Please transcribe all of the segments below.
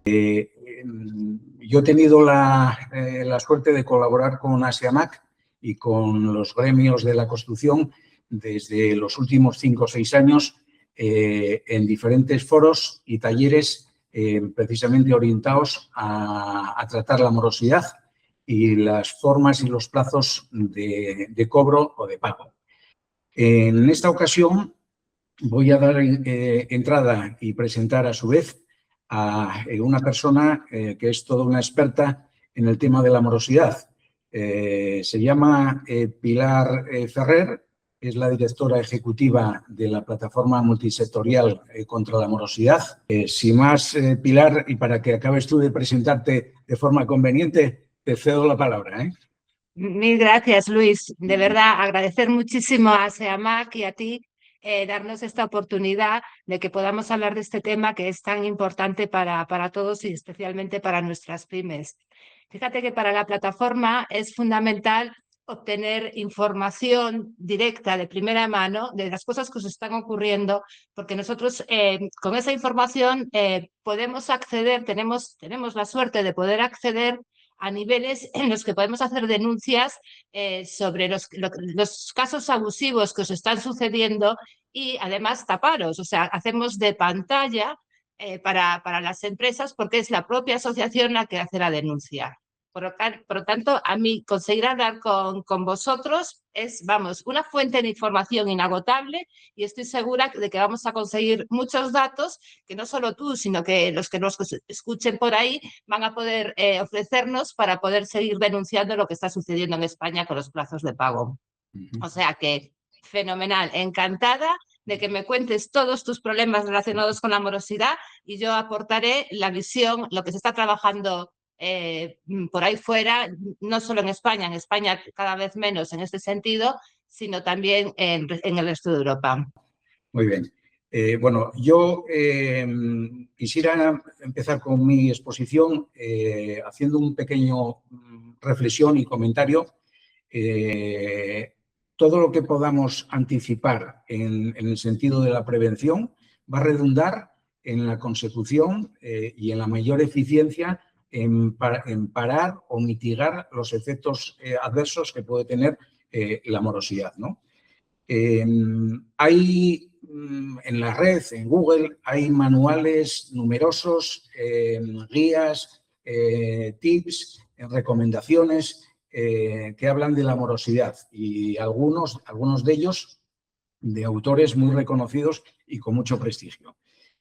Yo he tenido la suerte de colaborar con ASEAMAC y con los gremios de la construcción desde los últimos 5 o 6 años en diferentes foros y talleres precisamente orientados a tratar la morosidad y las formas y los plazos de cobro o de pago. En esta ocasión voy a dar entrada y presentar a su vez a una persona que es toda una experta en el tema de la morosidad. Se llama Pilar Ferrer, es la directora ejecutiva de la plataforma multisectorial contra la morosidad. Sin más, Pilar, y para que acabes tú de presentarte de forma conveniente, te cedo la palabra. Mil gracias, Luis. De verdad, agradecer muchísimo a SEAMAC y a ti darnos esta oportunidad de que podamos hablar de este tema que es tan importante para todos y especialmente para nuestras pymes. Fíjate que para la plataforma es fundamental obtener información directa de primera mano de las cosas que os están ocurriendo, porque nosotros con esa información podemos acceder, tenemos la suerte de poder acceder a niveles en los que podemos hacer denuncias sobre los casos abusivos que os están sucediendo y además taparos, o sea, hacemos de pantalla para las empresas porque es la propia asociación la que hace la denuncia. Por lo tanto, a mí conseguir hablar con vosotros es, vamos, una fuente de información inagotable y estoy segura de que vamos a conseguir muchos datos que no solo tú, sino que los nos escuchen por ahí van a poder ofrecernos para poder seguir denunciando lo que está sucediendo en España con los plazos de pago. O sea que, fenomenal, encantada de que me cuentes todos tus problemas relacionados con la morosidad y yo aportaré la visión, lo que se está trabajando por ahí fuera, no solo en España cada vez menos en este sentido, sino también en el resto de Europa. Muy bien. Bueno, yo quisiera empezar con mi exposición haciendo un pequeño reflexión y comentario. Todo lo que podamos anticipar en el sentido de la prevención va a redundar en la consecución y en la mayor eficiencia en parar o mitigar los efectos adversos que puede tener la morosidad, ¿no? Hay en la red, en Google, hay manuales numerosos, guías, tips, recomendaciones que hablan de la morosidad y algunos de ellos de autores muy reconocidos y con mucho prestigio.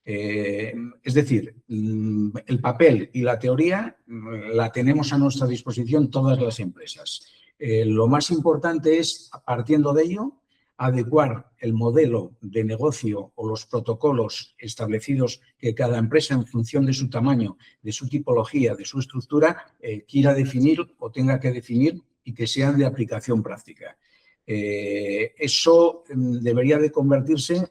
Es decir, el papel y la teoría la tenemos a nuestra disposición todas las empresas. Lo más importante es, partiendo de ello, adecuar el modelo de negocio o los protocolos establecidos que cada empresa, en función de su tamaño, de su tipología, de su estructura, quiera definir o tenga que definir y que sean de aplicación práctica. Eso debería de convertirse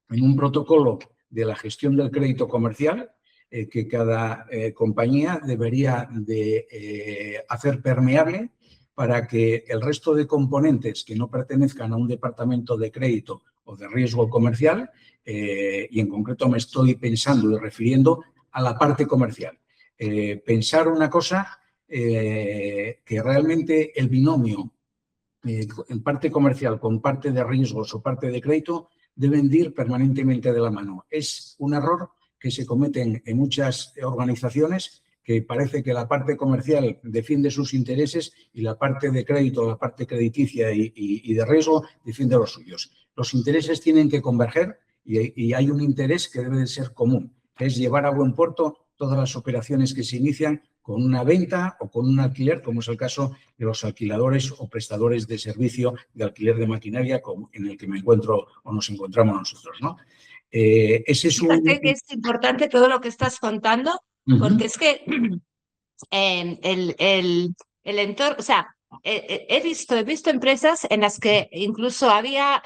en un protocolo de la gestión del crédito comercial que cada compañía debería de hacer permeable para que el resto de componentes que no pertenezcan a un departamento de crédito o de riesgo comercial, y en concreto me estoy pensando y refiriendo a la parte comercial. Pensar una cosa que realmente el binomio en parte comercial con parte de riesgos o parte de crédito deben de ir permanentemente de la mano. Es un error que se comete en muchas organizaciones, que parece que la parte comercial defiende sus intereses y la parte de crédito, la parte crediticia y de riesgo defiende los suyos. Los intereses tienen que converger y hay un interés que debe de ser común, que es llevar a buen puerto todas las operaciones que se inician con una venta o con un alquiler, como es el caso de los alquiladores o prestadores de servicio de alquiler de maquinaria en el que me encuentro o nos encontramos nosotros, ¿no? Ese es Fíjate que es importante todo lo que estás contando, porque es que el entorno, o sea, he visto empresas en las que incluso había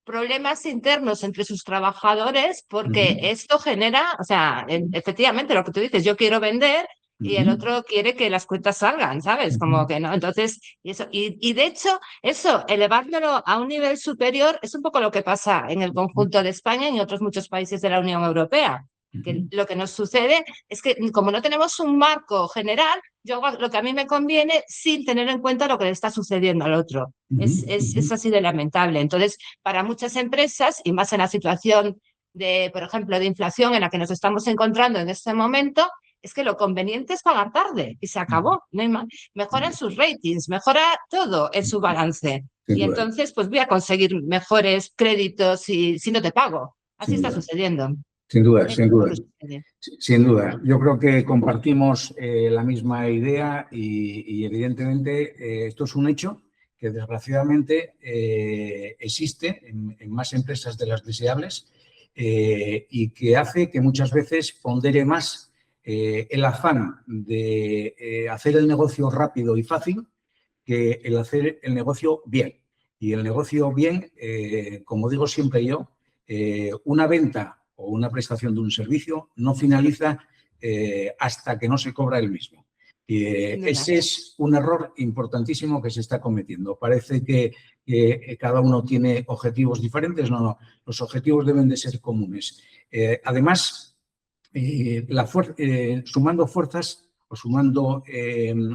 problemas internos entre sus trabajadores porque esto genera, o sea, efectivamente lo que tú dices, yo quiero vender y el otro quiere que las cuentas salgan, ¿sabes? Como que no. Entonces, y de hecho, eso, elevándolo a un nivel superior, es un poco lo que pasa en el conjunto de España y en otros muchos países de la Unión Europea. Que lo que nos sucede es que como no tenemos un marco general, yo hago lo que a mí me conviene sin tener en cuenta lo que le está sucediendo al otro. Es así de lamentable. Entonces, para muchas empresas, y más en la situación de, por ejemplo, de inflación en la que nos estamos encontrando en este momento, es que lo conveniente es pagar tarde y se acabó. No hay más. Mejoran sus ratings, mejora todo en su balance. Sin Y duda. entonces, pues voy a conseguir mejores créditos si no te pago. Así está sucediendo. Sin duda, sin duda. Sin duda. Yo creo que compartimos la misma idea y evidentemente, esto es un hecho que desgraciadamente existe en más empresas de las deseables y que hace que muchas veces pondere más el afán de hacer el negocio rápido y fácil que el hacer el negocio bien. Y el negocio bien, como digo siempre yo, una venta o una prestación de un servicio no finaliza hasta que no se cobra el mismo. Ese es un error importantísimo que se está cometiendo. Parece que cada uno tiene objetivos diferentes. No, no. Los objetivos deben de ser comunes. Además, sumando fuerzas o sumando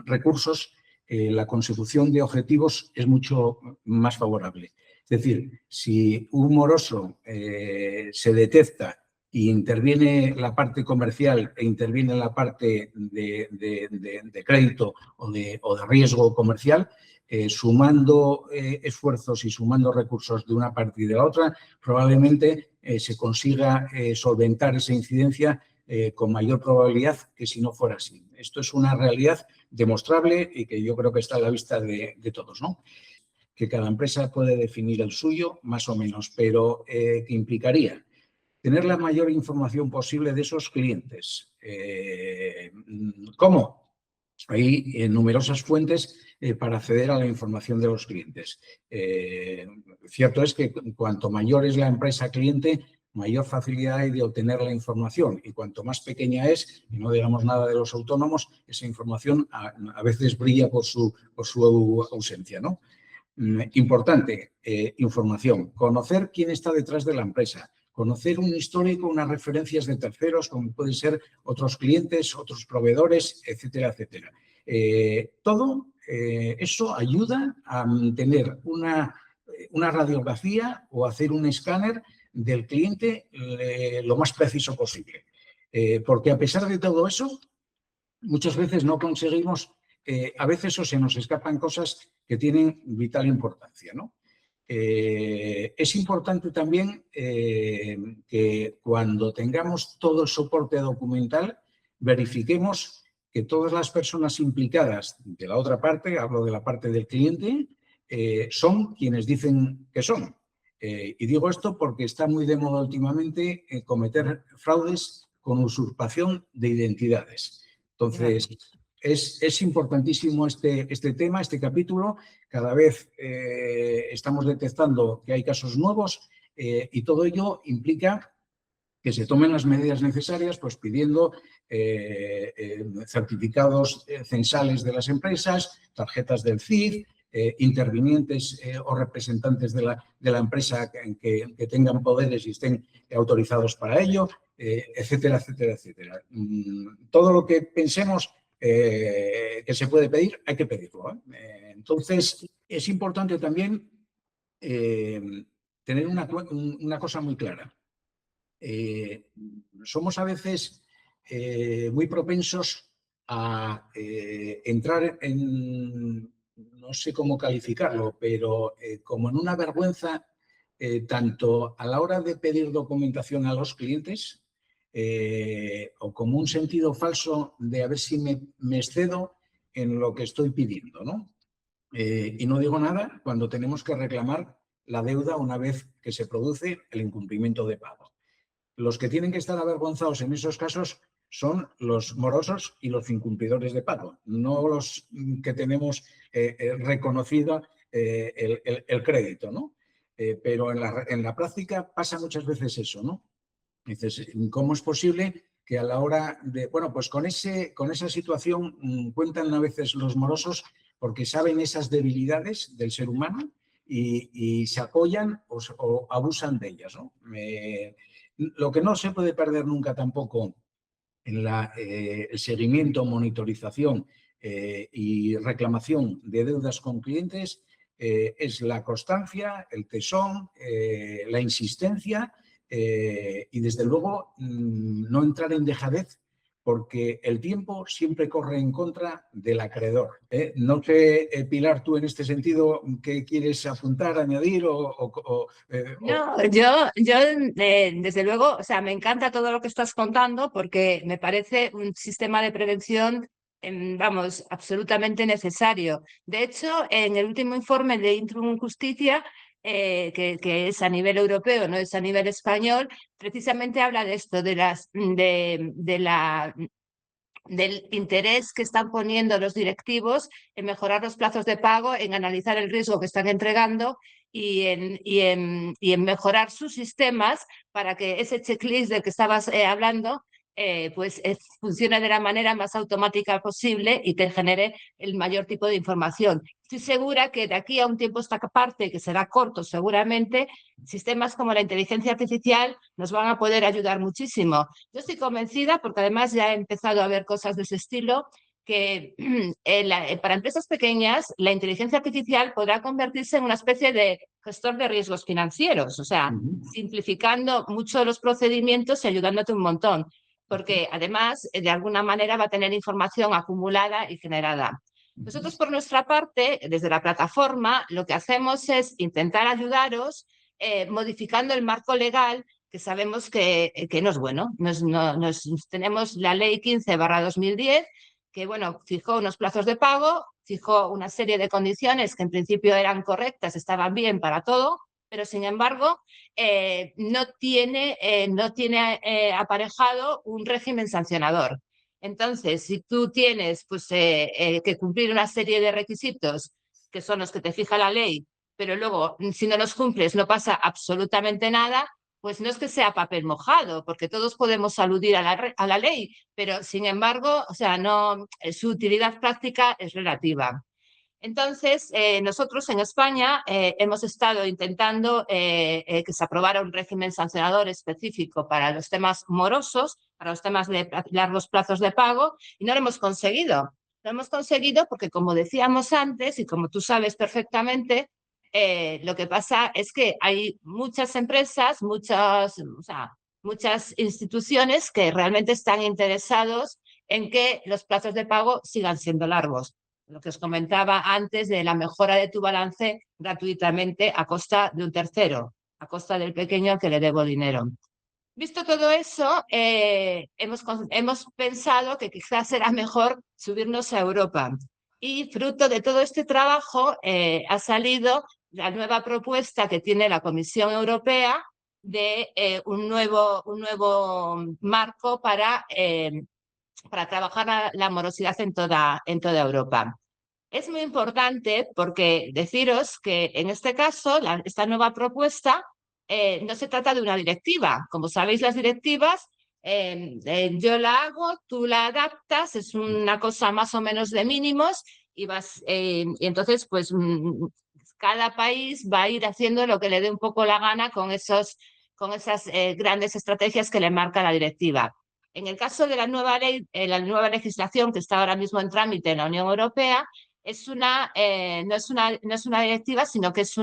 recursos, la consecución de objetivos es mucho más favorable. Es decir, si un moroso se detecta y interviene la parte comercial e interviene la parte de crédito o de riesgo comercial, sumando esfuerzos y sumando recursos de una parte y de la otra, probablemente se consiga solventar esa incidencia con mayor probabilidad que si no fuera así. Esto es una realidad demostrable y que yo creo que está a la vista de todos, ¿no? Que cada empresa puede definir el suyo, más o menos, pero que implicaría tener la mayor información posible de esos clientes. ¿Cómo? Hay numerosas fuentes para acceder a la información de los clientes. Cierto es que cuanto mayor es la empresa cliente, mayor facilidad hay de obtener la información y cuanto más pequeña es, y no digamos nada de los autónomos, esa información a veces brilla por su ausencia, ¿no? Importante, información, conocer quién está detrás de la empresa, conocer un histórico, unas referencias de terceros, como pueden ser otros clientes, otros proveedores, etcétera, etcétera. Todo eso ayuda a tener una radiografía o hacer un escáner del cliente lo más preciso posible. Porque a pesar de todo eso, muchas veces no conseguimos, a veces o se nos escapan cosas que tienen vital importancia, ¿no? Es importante también que cuando tengamos todo el soporte documental, verifiquemos que todas las personas implicadas de la otra parte, hablo de la parte del cliente, son quienes dicen que son. Y digo esto porque está muy de moda últimamente cometer fraudes con usurpación de identidades. Entonces, es importantísimo este tema, este capítulo. Cada vez estamos detectando que hay casos nuevos y todo ello implica que se tomen las medidas necesarias, pues pidiendo certificados censales de las empresas, tarjetas del CIF, intervinientes o representantes de la empresa que tengan poderes y estén autorizados para ello, etcétera, etcétera, etcétera. Todo lo que pensemos que se puede pedir, hay que pedirlo. Entonces, es importante también tener una cosa muy clara. Somos a veces muy propensos a entrar en, no sé cómo calificarlo, pero como en una vergüenza, tanto a la hora de pedir documentación a los clientes o como un sentido falso de a ver si me excedo en lo que estoy pidiendo, ¿no? Y no digo nada cuando tenemos que reclamar la deuda una vez que se produce el incumplimiento de pago. Los que tienen que estar avergonzados en esos casos son los morosos y los incumplidores de pago, no los que tenemos reconocido el crédito, ¿no? Pero en la práctica pasa muchas veces eso, ¿no? Dices, ¿cómo es posible que a la hora de, bueno, pues con esa situación cuentan a veces los morosos porque saben esas debilidades del ser humano y se apoyan o abusan de ellas, ¿no? Lo que no se puede perder nunca tampoco en el seguimiento, monitorización y reclamación de deudas con clientes es la constancia, el tesón, la insistencia y, desde luego, no entrar en dejadez, porque el tiempo siempre corre en contra del acreedor. No sé, Pilar, tú en este sentido, ¿qué quieres apuntar, añadir No, yo desde luego, o sea, me encanta todo lo que estás contando porque me parece un sistema de prevención, vamos, absolutamente necesario. De hecho, en el último informe de Intrum Justicia, que es a nivel europeo, no es a nivel español, precisamente habla de esto, del interés que están poniendo los directivos en mejorar los plazos de pago, en analizar el riesgo que están entregando y en mejorar sus sistemas para que ese checklist del que estabas hablando funcione de la manera más automática posible y te genere el mayor tipo de información. Estoy segura que de aquí a un tiempo esta parte, que será corto seguramente, sistemas como la inteligencia artificial nos van a poder ayudar muchísimo. Yo estoy convencida, porque además ya he empezado a ver cosas de ese estilo, que para empresas pequeñas la inteligencia artificial podrá convertirse en una especie de gestor de riesgos financieros, o sea, simplificando mucho los procedimientos y ayudándote un montón, porque además de alguna manera va a tener información acumulada y generada. Nosotros, por nuestra parte, desde la plataforma, lo que hacemos es intentar ayudaros modificando el marco legal, que sabemos que no es bueno. Tenemos la ley 15/2010, que bueno, fijó unos plazos de pago, fijó una serie de condiciones que en principio eran correctas, estaban bien para todo, pero sin embargo no tiene aparejado un régimen sancionador. Entonces, si tú tienes que cumplir una serie de requisitos que son los que te fija la ley, pero luego si no los cumples no pasa absolutamente nada, pues no es que sea papel mojado, porque todos podemos aludir a la ley, pero sin embargo, o sea, no, su utilidad práctica es relativa. Entonces, nosotros en España hemos estado intentando que se aprobara un régimen sancionador específico para los temas morosos, para los temas de largos plazos de pago, y no lo hemos conseguido. Lo hemos conseguido porque, como decíamos antes, y como tú sabes perfectamente, lo que pasa es que hay muchas empresas, muchas instituciones que realmente están interesados en que los plazos de pago sigan siendo largos. Lo que os comentaba antes de la mejora de tu balance gratuitamente a costa de un tercero, a costa del pequeño al que le debo dinero. Visto todo eso, hemos pensado que quizás será mejor subirnos a Europa. Y fruto de todo este trabajo ha salido la nueva propuesta que tiene la Comisión Europea de un nuevo marco para trabajar la morosidad en toda Europa. Es muy importante porque deciros que en este caso, esta nueva propuesta no se trata de una directiva. Como sabéis, las directivas yo la hago, tú la adaptas, es una cosa más o menos de mínimos y entonces pues cada país va a ir haciendo lo que le dé un poco la gana con esas grandes estrategias que le marca la directiva. En el caso de la nueva ley, la nueva legislación que está ahora mismo en trámite en la Unión Europea, no es una directiva, sino que es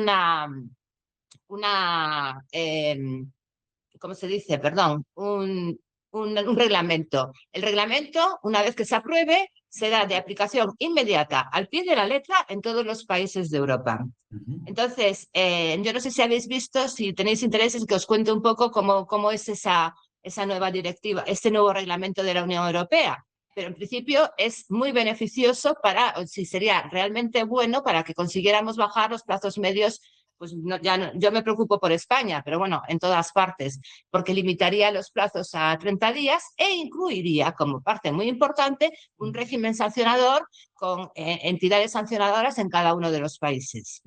¿cómo se dice? Perdón, un reglamento. El reglamento, una vez que se apruebe, será de aplicación inmediata, al pie de la letra, en todos los países de Europa. Entonces, yo no sé si habéis visto, si tenéis interés en que os cuente un poco cómo es esa nueva directiva, este nuevo reglamento de la Unión Europea. Pero en principio es muy beneficioso si sería realmente bueno para que consiguiéramos bajar los plazos medios. Pues yo me preocupo por España, pero bueno, en todas partes, porque limitaría los plazos a 30 días e incluiría como parte muy importante un régimen sancionador con entidades sancionadoras en cada uno de los países.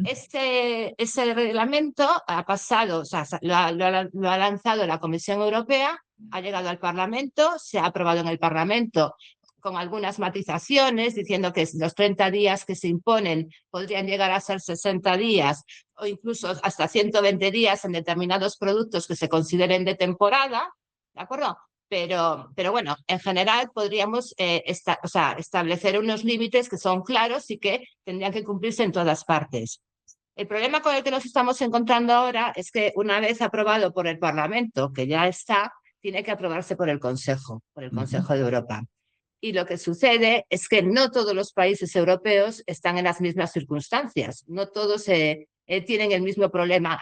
Ese reglamento ha pasado, o sea, lo ha lanzado la Comisión Europea, ha llegado al Parlamento, se ha aprobado en el Parlamento con algunas matizaciones, diciendo que los 30 días que se imponen podrían llegar a ser 60 días o incluso hasta 120 días en determinados productos que se consideren de temporada, ¿de acuerdo? Pero bueno, en general podríamos establecer unos límites que son claros y que tendrían que cumplirse en todas partes. El problema con el que nos estamos encontrando ahora es que una vez aprobado por el Parlamento, que ya está, tiene que aprobarse por el Consejo de Europa. Y lo que sucede es que no todos los países europeos están en las mismas circunstancias, no todos tienen el mismo problema.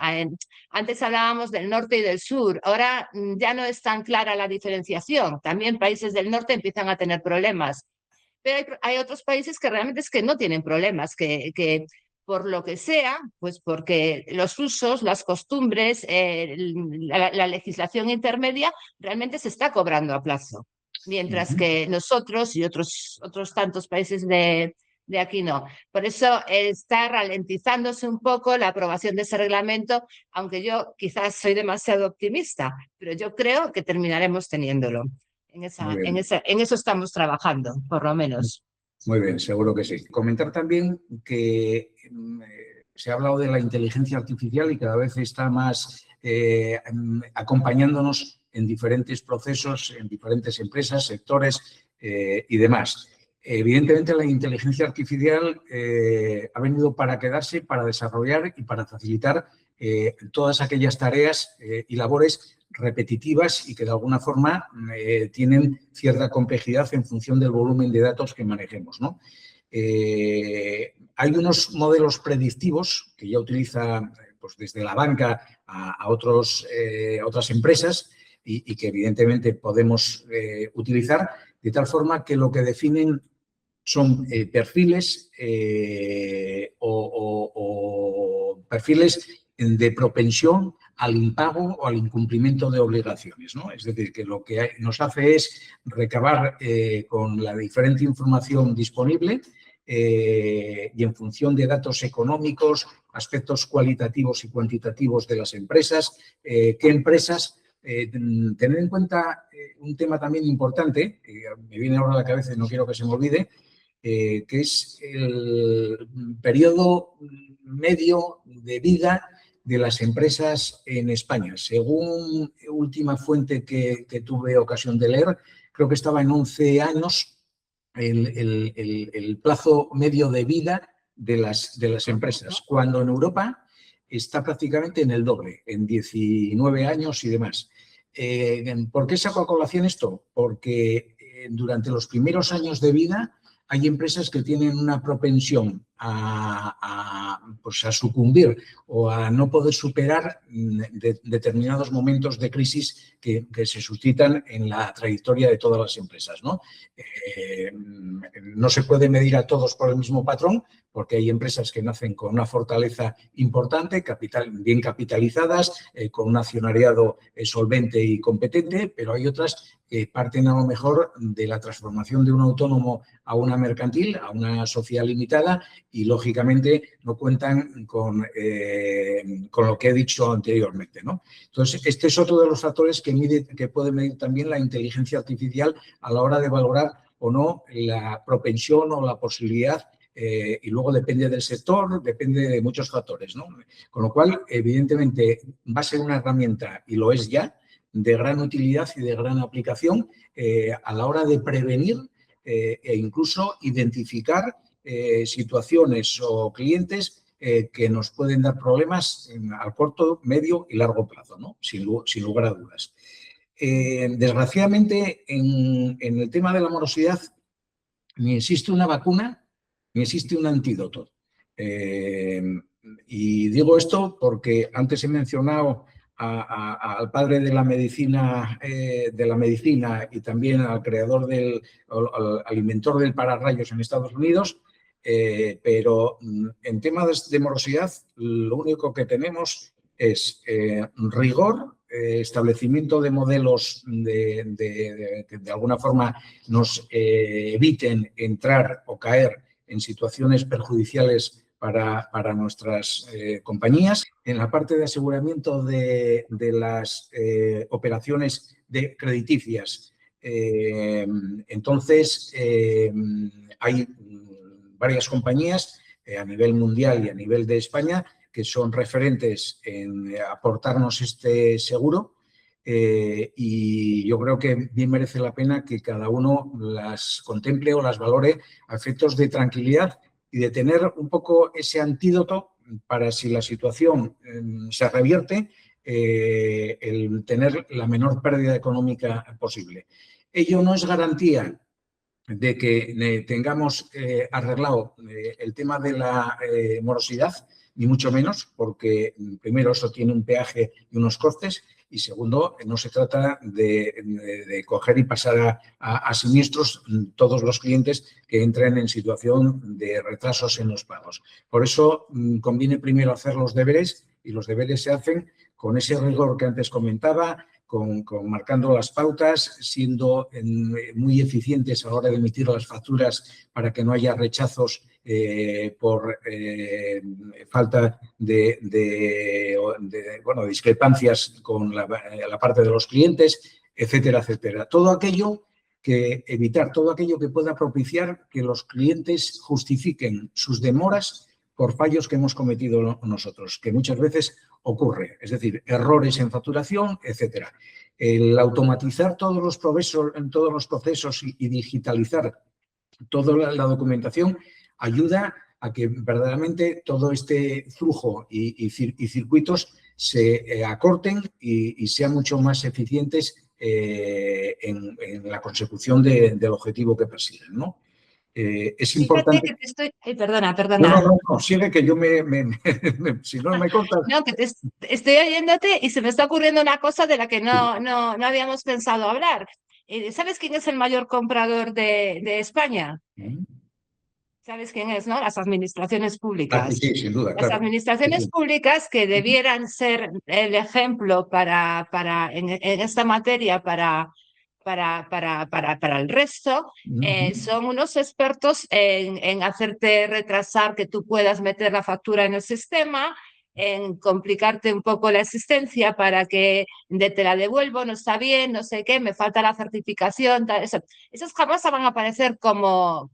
Antes hablábamos del norte y del sur, ahora ya no es tan clara la diferenciación. También países del norte empiezan a tener problemas. Pero hay otros países que realmente es que no tienen problemas, que por lo que sea, pues porque los usos, las costumbres, la legislación intermedia realmente se está cobrando a plazo. Mientras que nosotros y otros tantos países de aquí no. Por eso está ralentizándose un poco la aprobación de ese reglamento, aunque yo quizás soy demasiado optimista, pero yo creo que terminaremos teniéndolo. En eso estamos trabajando, por lo menos. Muy bien, seguro que sí. Comentar también que se ha hablado de la inteligencia artificial y cada vez está más acompañándonos en diferentes procesos, en diferentes empresas, sectores y demás. Evidentemente, la inteligencia artificial ha venido para quedarse, para desarrollar y para facilitar todas aquellas tareas y labores repetitivas y que de alguna forma tienen cierta complejidad en función del volumen de datos que manejemos, ¿no? Hay unos modelos predictivos que ya utiliza pues, desde la banca a otras empresas y que evidentemente podemos utilizar, de tal forma que lo que definen son perfiles o perfiles de propensión al impago o al incumplimiento de obligaciones, ¿no? Es decir, que lo que nos hace es recabar con la diferente información disponible y en función de datos económicos, aspectos cualitativos y cuantitativos de las empresas, qué empresas, tener en cuenta un tema también importante, que me viene ahora a la cabeza y no quiero que se me olvide, que es el periodo medio de vida de las empresas en España. Según última fuente que tuve ocasión de leer, creo que estaba en 11 años el plazo medio de vida de las empresas, cuando en Europa está prácticamente en el doble, en 19 años y demás. ¿Por qué saco a colación esto? Porque durante los primeros años de vida hay empresas que tienen una propensión pues a sucumbir o a no poder superar determinados momentos de crisis que se suscitan en la trayectoria de todas las empresas, ¿no? No se puede medir a todos por el mismo patrón, porque hay empresas que nacen con una fortaleza importante, bien capitalizadas, con un accionariado solvente y competente, pero hay otras que parten a lo mejor de la transformación de un autónomo a una mercantil, a una sociedad limitada y, lógicamente, no cuentan con lo que he dicho anteriormente, ¿no? Entonces, este es otro de los factores que puede medir también la inteligencia artificial a la hora de valorar o no la propensión o la posibilidad y luego depende del sector, depende de muchos factores, ¿no? Con lo cual, evidentemente, va a ser una herramienta, y lo es ya, de gran utilidad y de gran aplicación a la hora de prevenir e incluso identificar situaciones o clientes que nos pueden dar problemas a corto, medio y largo plazo, ¿no? Sin lugar a dudas. Desgraciadamente, en el tema de la morosidad, ni existe una vacuna ni existe un antídoto. Y digo esto porque antes he mencionado al padre de la medicina y también al creador al inventor del pararrayos en Estados Unidos, pero en temas de morosidad lo único que tenemos es rigor, establecimiento de modelos que de alguna forma nos eviten entrar o caer en situaciones perjudiciales para nuestras compañías. En la parte de aseguramiento de las operaciones crediticias, Entonces, hay varias compañías a nivel mundial y a nivel de España que son referentes en aportarnos este seguro. Y yo creo que bien merece la pena que cada uno las contemple o las valore a efectos de tranquilidad y de tener un poco ese antídoto para, si la situación se revierte, el tener la menor pérdida económica posible. Ello no es garantía de que tengamos arreglado el tema de la morosidad, ni mucho menos, porque primero eso tiene un peaje y unos costes, y segundo, no se trata de coger y pasar a siniestros todos los clientes que entren en situación de retrasos en los pagos. Por eso conviene primero hacer los deberes, y los deberes se hacen con ese rigor que antes comentaba, marcando las pautas, siendo muy eficientes a la hora de emitir las facturas para que no haya rechazos por falta de discrepancias con la parte de los clientes, etcétera, etcétera. Evitar todo aquello que pueda propiciar que los clientes justifiquen sus demoras por fallos que hemos cometido nosotros, que muchas veces ocurre, es decir, errores en facturación, etcétera. El automatizar todos los procesos y digitalizar toda la documentación ayuda a que verdaderamente todo este flujo y circuitos se acorten y sean mucho más eficientes en la consecución del objetivo que persiguen, ¿no? Es importante. Fíjate que te estoy... Ay, perdona. No, sigue que yo si no me cortas. No, que estoy oyéndote y se me está ocurriendo una cosa de la que no habíamos pensado hablar. ¿Sabes quién es el mayor comprador de España? ¿Sabes quién es, no? Las administraciones públicas. Sí, sin duda, Las claro. administraciones públicas que debieran ser el ejemplo en esta materia para el resto, son unos expertos en hacerte retrasar que tú puedas meter la factura en el sistema, en complicarte un poco la existencia para que te la devuelvo, no está bien, no sé qué, me falta la certificación, tal, eso. Esos jamás van a aparecer como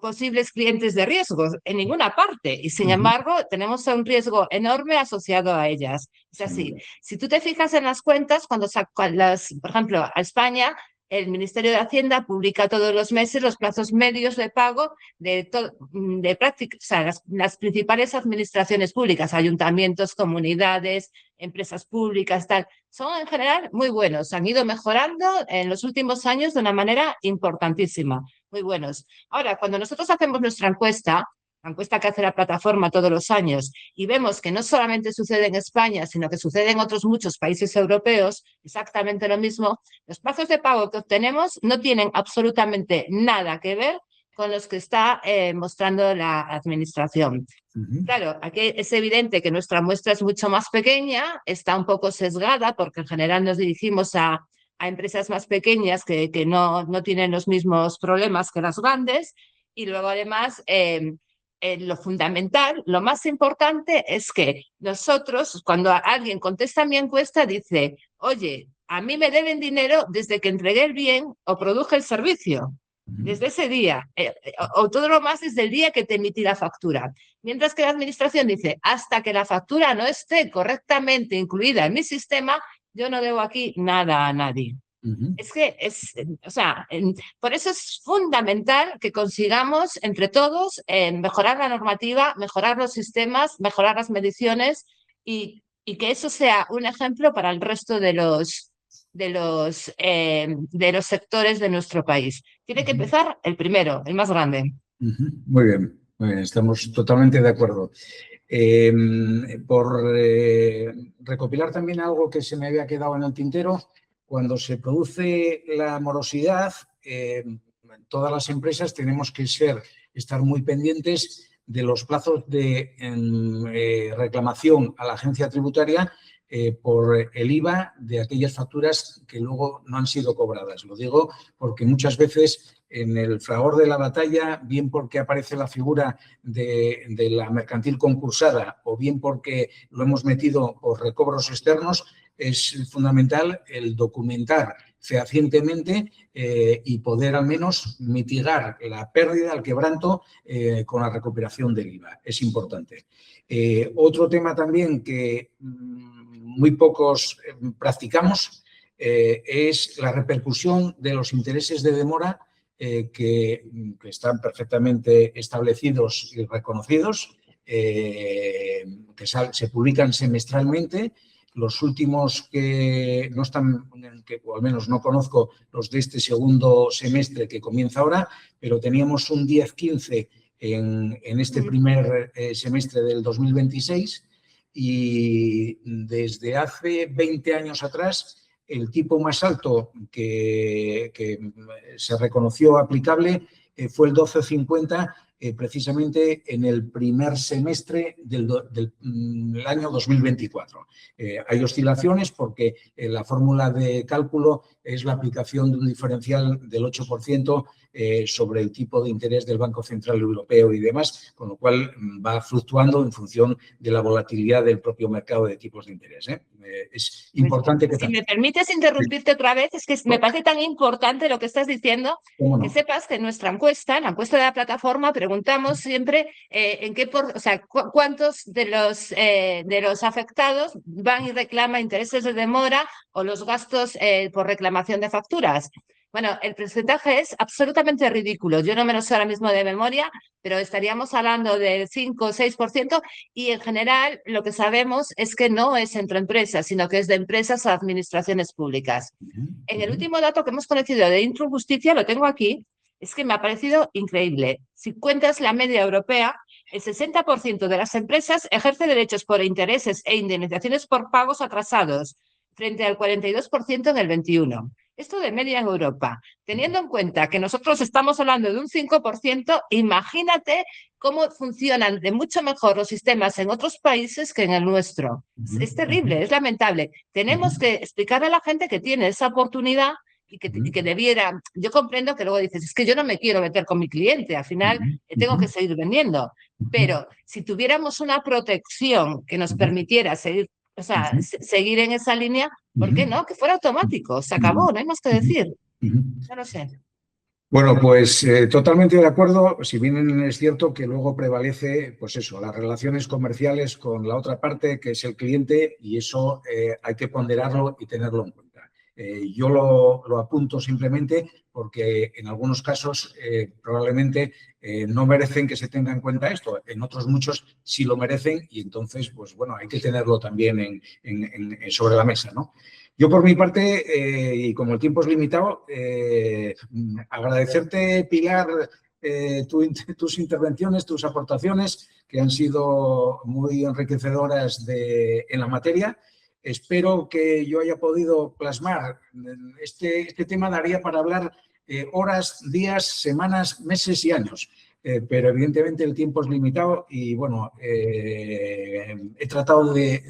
posibles clientes de riesgo en ninguna parte, y sin embargo tenemos un riesgo enorme asociado a ellas. Es así, si tú te fijas en las cuentas, cuando por ejemplo, a España, el Ministerio de Hacienda publica todos los meses los plazos medios de pago de práctica, o sea, las principales administraciones públicas, ayuntamientos, comunidades, empresas públicas, tal, son en general muy buenos, han ido mejorando en los últimos años de una manera importantísima, muy buenos. Ahora, cuando nosotros hacemos nuestra encuesta, la encuesta que hace la plataforma todos los años, y vemos que no solamente sucede en España, sino que sucede en otros muchos países europeos, exactamente lo mismo, los plazos de pago que obtenemos no tienen absolutamente nada que ver con los que está mostrando la administración. Claro, aquí es evidente que nuestra muestra es mucho más pequeña, está un poco sesgada, porque en general nos dirigimos a empresas más pequeñas que no tienen los mismos problemas que las grandes, y luego además lo fundamental, lo más importante es que nosotros, cuando alguien contesta mi encuesta, dice, oye, a mí me deben dinero desde que entregué el bien o produje el servicio, desde ese día, o todo lo más desde el día que te emití la factura. Mientras que la administración dice, hasta que la factura no esté correctamente incluida en mi sistema, yo no debo aquí nada a nadie. Es que por eso es fundamental que consigamos entre todos mejorar la normativa, mejorar los sistemas, mejorar las mediciones y que eso sea un ejemplo para el resto de los sectores de nuestro país. Tiene que empezar el primero, el más grande. Muy bien, estamos totalmente de acuerdo. Por recopilar también algo que se me había quedado en el tintero, cuando se produce la morosidad, todas las empresas tenemos que estar muy pendientes de los plazos de reclamación a la agencia tributaria por el IVA de aquellas facturas que luego no han sido cobradas. Lo digo porque muchas veces en el fragor de la batalla, bien porque aparece la figura de la mercantil concursada o bien porque lo hemos metido por recobros externos, es fundamental el documentar fehacientemente y poder al menos mitigar la pérdida, el quebranto con la recuperación del IVA. Es importante. Otro tema también que muy pocos practicamos es la repercusión de los intereses de demora que están perfectamente establecidos y reconocidos, que se publican semestralmente. Los últimos que no están, o al menos no conozco, los de este segundo semestre que comienza ahora, pero teníamos un 10-15 en este primer semestre del 2026 y desde hace 20 años atrás el tipo más alto que se reconoció aplicable fue el 12,50 precisamente en el primer semestre del año 2024. Hay oscilaciones porque la fórmula de cálculo es la aplicación de un diferencial del 8% sobre el tipo de interés del Banco Central Europeo y demás, con lo cual va fluctuando en función de la volatilidad del propio mercado de tipos de interés. Es importante que... Si me permites interrumpirte otra vez, es que me parece tan importante lo que estás diciendo, que sepas que en nuestra encuesta, en la encuesta de la plataforma, preguntamos siempre cuántos de los afectados van y reclaman intereses de demora o los gastos por reclamación de facturas. Bueno, el porcentaje es absolutamente ridículo. Yo no me lo sé ahora mismo de memoria, pero estaríamos hablando del 5 o 6% y en general lo que sabemos es que no es entre empresas, sino que es de empresas a administraciones públicas. En el último dato que hemos conocido de Intrum Justicia, lo tengo aquí, es que me ha parecido increíble. Si cuentas la media europea, el 60% de las empresas ejerce derechos por intereses e indemnizaciones por pagos atrasados, frente al 42% en el 21%. Esto de media en Europa. Teniendo en cuenta que nosotros estamos hablando de un 5%, imagínate cómo funcionan de mucho mejor los sistemas en otros países que en el nuestro. Es terrible, es lamentable. Tenemos que explicarle a la gente que tiene esa oportunidad y que debiera... Yo comprendo que luego dices, es que yo no me quiero meter con mi cliente, al final tengo que seguir vendiendo. Pero si tuviéramos una protección que nos permitiera seguir en esa línea, ¿por qué no? Que fuera automático, se acabó, no hay más que decir. No lo sé. Bueno, pues totalmente de acuerdo, si bien es cierto que luego prevalece, pues eso, las relaciones comerciales con la otra parte, que es el cliente, y eso hay que ponderarlo y tenerlo en cuenta. Yo lo apunto simplemente porque en algunos casos probablemente no merecen que se tenga en cuenta esto. En otros muchos sí lo merecen y entonces, pues bueno, hay que tenerlo también sobre la mesa, ¿no? Yo por mi parte, y como el tiempo es limitado, agradecerte, Pilar, tus intervenciones, tus aportaciones, que han sido muy enriquecedoras en la materia. Espero que yo haya podido plasmar. Este tema daría para hablar horas, días, semanas, meses y años. Pero evidentemente el tiempo es limitado y, bueno, he tratado de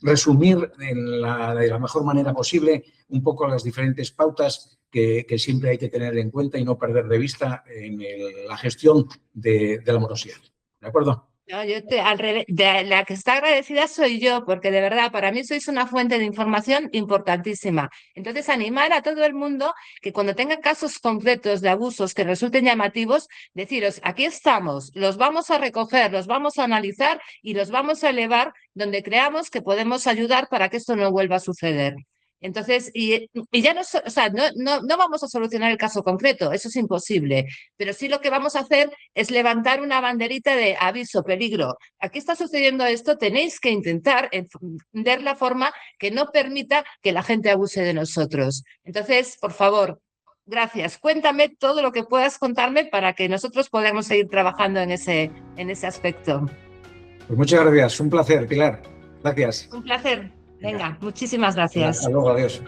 resumir de la mejor manera posible un poco las diferentes pautas que siempre hay que tener en cuenta y no perder de vista en la gestión de la morosidad. ¿De acuerdo? No, yo al revés, de la que está agradecida soy yo, porque de verdad para mí sois una fuente de información importantísima. Entonces, animar a todo el mundo que cuando tenga casos concretos de abusos que resulten llamativos, deciros, aquí estamos, los vamos a recoger, los vamos a analizar y los vamos a elevar donde creamos que podemos ayudar para que esto no vuelva a suceder. Entonces, y ya no vamos a solucionar el caso concreto, eso es imposible, pero sí lo que vamos a hacer es levantar una banderita de aviso, peligro. Aquí está sucediendo esto, tenéis que intentar entender la forma que no permita que la gente abuse de nosotros. Entonces, por favor, gracias. Cuéntame todo lo que puedas contarme para que nosotros podamos seguir trabajando en ese aspecto. Pues muchas gracias, un placer, Pilar. Gracias. Un placer. Venga, muchísimas gracias. Hasta luego, adiós.